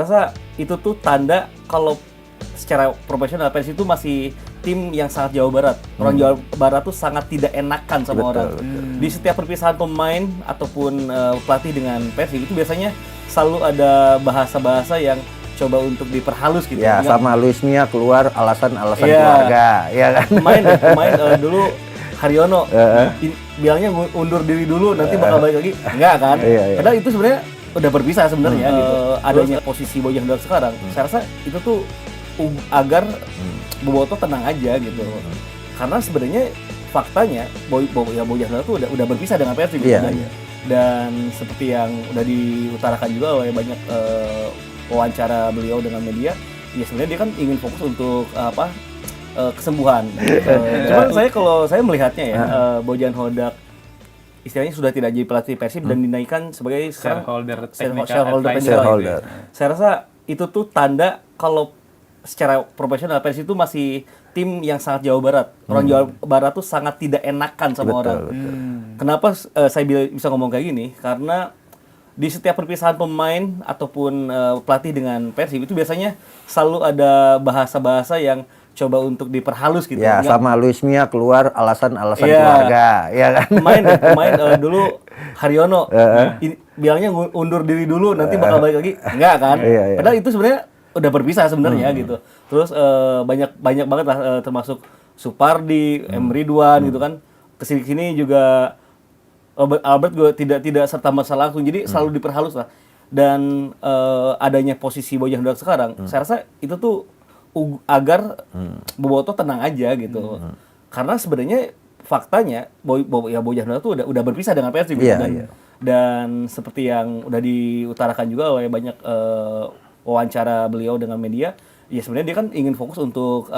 Rasa itu tuh tanda kalau secara profesional Persib itu masih tim yang sangat Jawa Barat. Orang Jawa Barat tuh sangat tidak enakan sama Betul, orang. betul. Di setiap perpisahan pemain ataupun pelatih dengan Persib itu biasanya selalu ada bahasa-bahasa yang coba untuk diperhalus gitu. Ya, sama Luis Mia keluar alasan-alasan Iya. keluarga, ya kan? Pemain dulu Haryono bilangnya undur diri dulu nanti bakal balik lagi. Enggak kan? Iya. Padahal itu sebenarnya udah berpisah sebenarnya gitu. Adanya posisi Bojan Hodak sekarang, saya rasa itu tuh agar Boboto tenang aja gitu. Karena sebenarnya faktanya Bojan Hodak tuh udah berpisah dengan Persib gitu. Iya. Dan seperti yang udah diutarakan juga oleh banyak wawancara beliau dengan media, ya sebenarnya dia kan ingin fokus untuk kesembuhan. Cuman kalau saya melihatnya ya, Bojan Hodak istilahnya sudah tidak jadi pelatih Persib dan dinaikkan sebagai shareholder technical shareholder. Shareholder. Saya rasa itu tuh tanda kalau secara profesional Persib itu masih tim yang sangat Jawa Barat. Orang Jawa Barat tuh sangat tidak enakan sama orang. Kenapa saya bisa ngomong kayak gini? Karena di setiap perpisahan pemain ataupun pelatih dengan Persib itu biasanya selalu ada bahasa-bahasa yang coba untuk diperhalus gitu. Ya, sama Luis Mia keluar alasan-alasan keluarga, ya kan? Pemain dulu Haryono bilangnya undur diri dulu nanti bakal balik lagi. Enggak kan? Iya. Padahal itu sebenarnya udah berpisah sebenarnya gitu. Terus banyak banget lah termasuk Supardi, M. Ridwan gitu kan. Kesini juga Albert juga tidak serta merta langsung. Jadi selalu diperhalus lah. Dan adanya posisi Bojan Hodak sekarang, saya rasa itu tuh agar Boboto tenang aja gitu. Karena sebenarnya faktanya Bojan Hodak tuh udah berpisah dengan Persib gitu. Dan seperti yang udah diutarakan juga oleh banyak wawancara beliau dengan media, ya sebenarnya dia kan ingin fokus untuk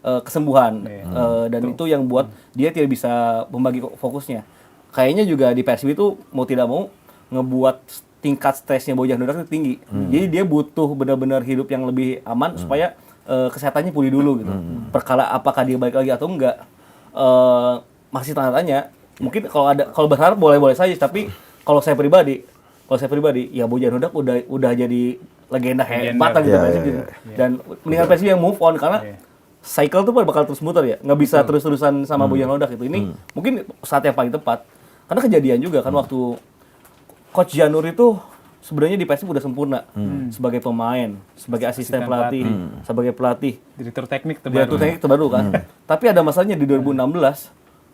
kesembuhan. Dan itu yang buat dia tidak bisa membagi fokusnya. Kayaknya juga di Persib itu mau tidak mau ngebuat tingkat stresnya Bojan Hodak itu tinggi. Jadi dia butuh benar-benar hidup yang lebih aman supaya kesehatannya pulih dulu gitu. Perkara apakah dia balik lagi atau enggak masih tanda tanya. Mungkin kalau berharap boleh-boleh saja, tapi kalau saya pribadi ya Bojan Hodak udah jadi legenda hebat gitu Persib gitu. Dan mendingan Persib yang move on karena cycle tuh bakal terus muter ya. Nggak bisa terus-terusan sama Bojan Hodak itu. Ini mungkin saat yang paling tepat. Karena kejadian juga kan waktu Coach Janur itu sebenarnya di Persib udah sempurna sebagai pemain, sebagai asisten pelatih, sebagai pelatih, direktur teknik terbaru kan. Tapi ada masalahnya di 2016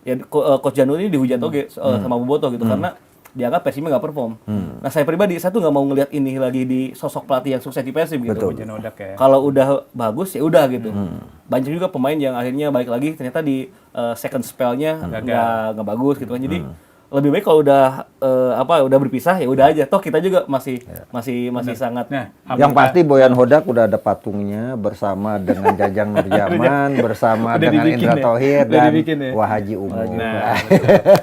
ya Coach Janur ini dihujat oke sama Boboto gitu karena dianggap Persibnya nggak perform. Nah saya pribadi saya tuh nggak mau ngelihat ini lagi di sosok pelatih yang sukses di Persib gitu. Bojan Hodak ya. Kalau udah bagus ya udah gitu. Banyak juga pemain yang akhirnya balik lagi ternyata di second spell-nya nggak bagus gitu kan. Jadi lebih baik kalau udah berpisah ya udah aja. Toh kita juga masih sangat. Nah, yang pasti Bojan Hodak udah ada patungnya bersama dengan Jajang Nurjaman, bersama dengan Indra Thohir dan Wahaji Umum. Nah,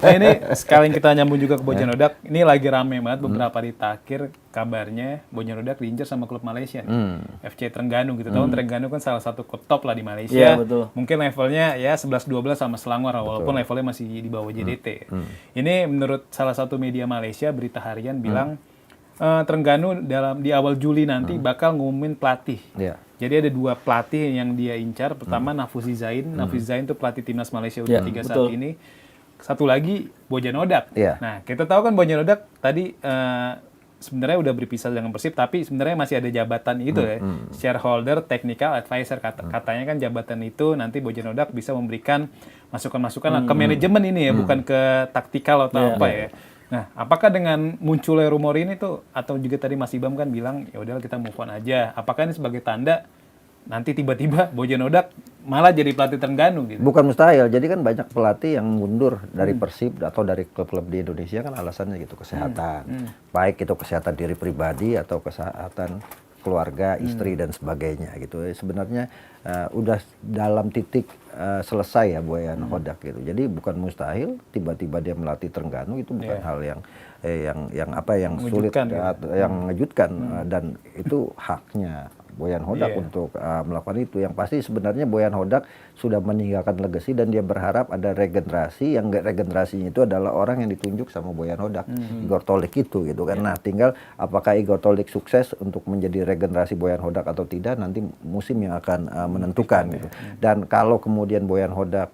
ini sekalian kita nyambung juga ke Bojan Hodak. Ini lagi rame banget beberapa hari terakhir kabarnya Bojan Hodak diincar sama klub Malaysia nih. FC Terengganu gitu. Tahu Terengganu kan salah satu klub top lah di Malaysia. Iya, betul. Mungkin levelnya ya 11-12 sama Selangor walaupun levelnya masih di bawah JDT. Ini menurut salah satu media Malaysia berita harian bilang Terengganu di awal Juli nanti bakal ngumumin pelatih. Jadi ada 2 pelatih yang dia incar. Pertama Nafuzi Zain. Nafuzi Zain itu pelatih timnas Malaysia U23 saat ini. Satu lagi Bojan Hodak. Nah, kita tahu kan Bojan Hodak tadi sebenarnya udah berpisah dengan Persib, tapi sebenarnya masih ada jabatan itu ya, shareholder, technical advisor katanya kan jabatan itu nanti Bojan Hodak bisa memberikan masukan-masukan ke manajemen ini ya, bukan ke taktikal atau apa ya. Nah, apakah dengan munculnya rumor ini tuh atau juga tadi Mas Ibam kan bilang ya udahlah kita move on aja. Apakah ini sebagai tanda nanti tiba-tiba Bojan Hodak malah jadi pelatih Terengganu gitu? Bukan mustahil. Jadi kan banyak pelatih yang mundur dari Persib atau dari klub-klub di Indonesia kan alasannya gitu kesehatan. Baik itu kesehatan diri pribadi atau kesehatan keluarga, istri dan sebagainya gitu. Sebenarnya udah dalam titik selesai ya Bojan Hodak gitu. Jadi bukan mustahil tiba-tiba dia melatih Terengganu itu bukan hal yang sulit, yang mengejutkan dan itu haknya Boyan Hodak Iya. untuk melakukan itu. Yang pasti sebenarnya Boyan Hodak sudah meninggalkan legacy dan dia berharap ada regenerasi, yang regenerasinya itu adalah orang yang ditunjuk sama Boyan Hodak, Igor Tolik itu gitu kan. Nah, tinggal apakah Igor Tolik sukses untuk menjadi regenerasi Boyan Hodak atau tidak, nanti musim yang akan menentukan gitu. Dan kalau kemudian Boyan Hodak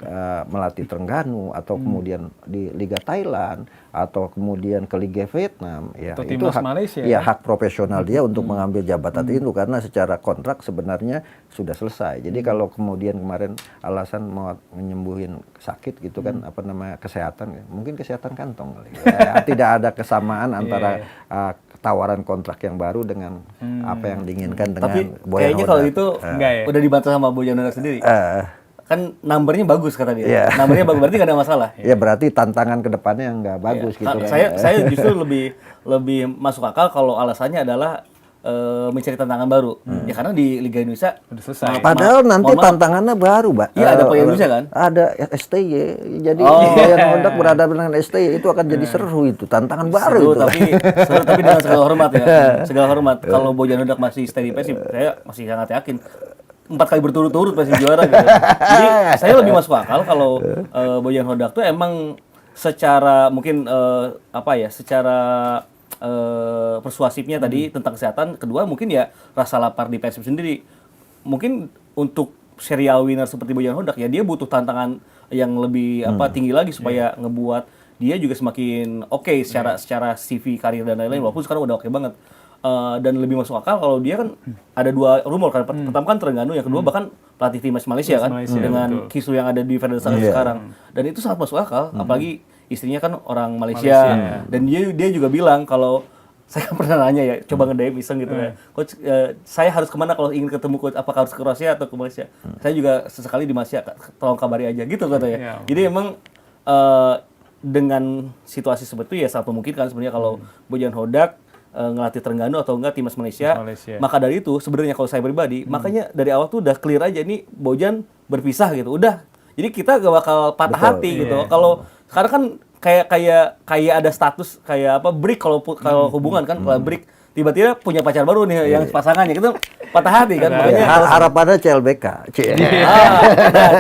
melatih Terengganu atau kemudian di Liga Thailand atau kemudian ke Liga Vietnam, ya Atau itu timnas hak, Malaysia, ya kan? hak profesional dia untuk mengambil jabatan itu, karena secara kontrak sebenarnya sudah selesai. Jadi kalau kemudian kemarin alasan mau menyembuhin sakit gitu kan, apa namanya, kesehatan, mungkin kesehatan kantong kali. Ya, tidak ada kesamaan antara tawaran kontrak yang baru dengan apa yang diinginkan dengan Tapi Boyan kayaknya Hodak. kalau itu Enggak ya? udah dibantah sama Boyan Hodak sendiri. Kan numbernya bagus kata dia. Iya. Numbernya bagus, berarti nggak ada masalah. Ya berarti tantangan ke depannya nggak bagus gitu kan. Saya justru lebih masuk akal kalau alasannya adalah mencari tantangan baru. Ya karena di Liga Indonesia Udah selesai. Padahal nanti mohon maaf. tantangannya baru, Mbak. Iya, ada Piala Indonesia kan? Ada STY. Jadi Boyan Hodak berada dengan STY itu akan jadi seru itu, tantangan baru itu. seru, tapi dengan segala hormat ya. Segala hormat. Kalau Boyan Hodak masih stay di PSIS, saya masih sangat yakin 4 kali berturut-turut pasti juara gitu. Jadi saya lebih masuk akal kalau Boyan Hodak tuh emang secara mungkin secara persuasifnya tadi tentang kesehatan, kedua mungkin ya rasa lapar di PSIS sendiri. Mungkin untuk serial winner seperti Boyan Hodak ya dia butuh tantangan yang lebih tinggi lagi supaya ngebuat dia juga semakin oke secara CV karir dan lain-lain, walaupun sekarang udah oke banget. Dan lebih masuk akal kalau dia kan ada 2 rumor kan. Pertama kan Terengganu, yang kedua bahkan pelatih timnas Malaysia kan dengan Kisu yang ada di Federasi sekarang. Dan itu sangat masuk akal, apalagi istrinya kan orang Malaysia. Dan dia juga bilang kalau saya pernah nanya ya, coba nge-DM iseng gitu ya. Coach, saya harus kemana kalau ingin ketemu coach? Apakah harus ke Rusia atau ke Malaysia? Saya juga sesekali di Malaysia, tolong kabari aja gitu katanya. Jadi emang dengan situasi seperti itu ya sangat memungkinkan sebenarnya kalau Boyan Hodak ngelatih Terengganu atau enggak timnas Malaysia. Maka dari itu sebenarnya kalau saya pribadi, makanya dari awal tuh udah clear aja nih Boyan berpisah gitu. Udah. Jadi kita gak bakal patah hati gitu. Kalau sekarang kan kayak ada status kayak apa break kalau hubungan kan, kalau break tiba-tiba punya pacar baru nih yang pasangannya, kita patah hati kan. Makanya harapannya CLBK.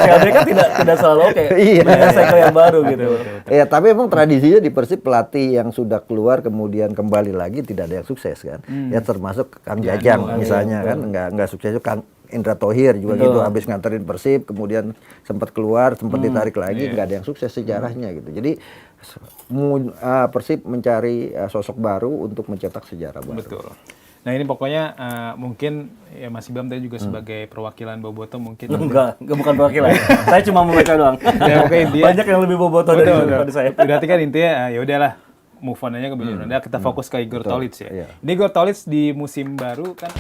CLBK tidak selalu oke. Mereka cycle yang baru gitu. Ya, tapi emang tradisinya di Persib pelatih yang sudah keluar kemudian kembali lagi tidak ada yang sukses kan. Ya termasuk Kang Jajang misalnya kan, nggak sukses itu Kang Indra Thohir juga gitu, habis nganterin Persib kemudian sempat keluar, sempat ditarik lagi, nggak ada yang sukses sejarahnya gitu. Jadi Persib mencari sosok baru untuk mencetak sejarah baru. Betul. Nah ini pokoknya mungkin ya Mas Ibam tadi juga sebagai perwakilan Boboto mungkin. Enggak bukan perwakilan. Saya cuma membaca doang. Ya, oke, intinya, banyak yang lebih bobotoh daripada saya. Berarti kan intinya ya udahlah, move on aja ke Boyan Hodak, kita fokus ke Igor Tolic ya. Ini Igor Tolic di musim baru kan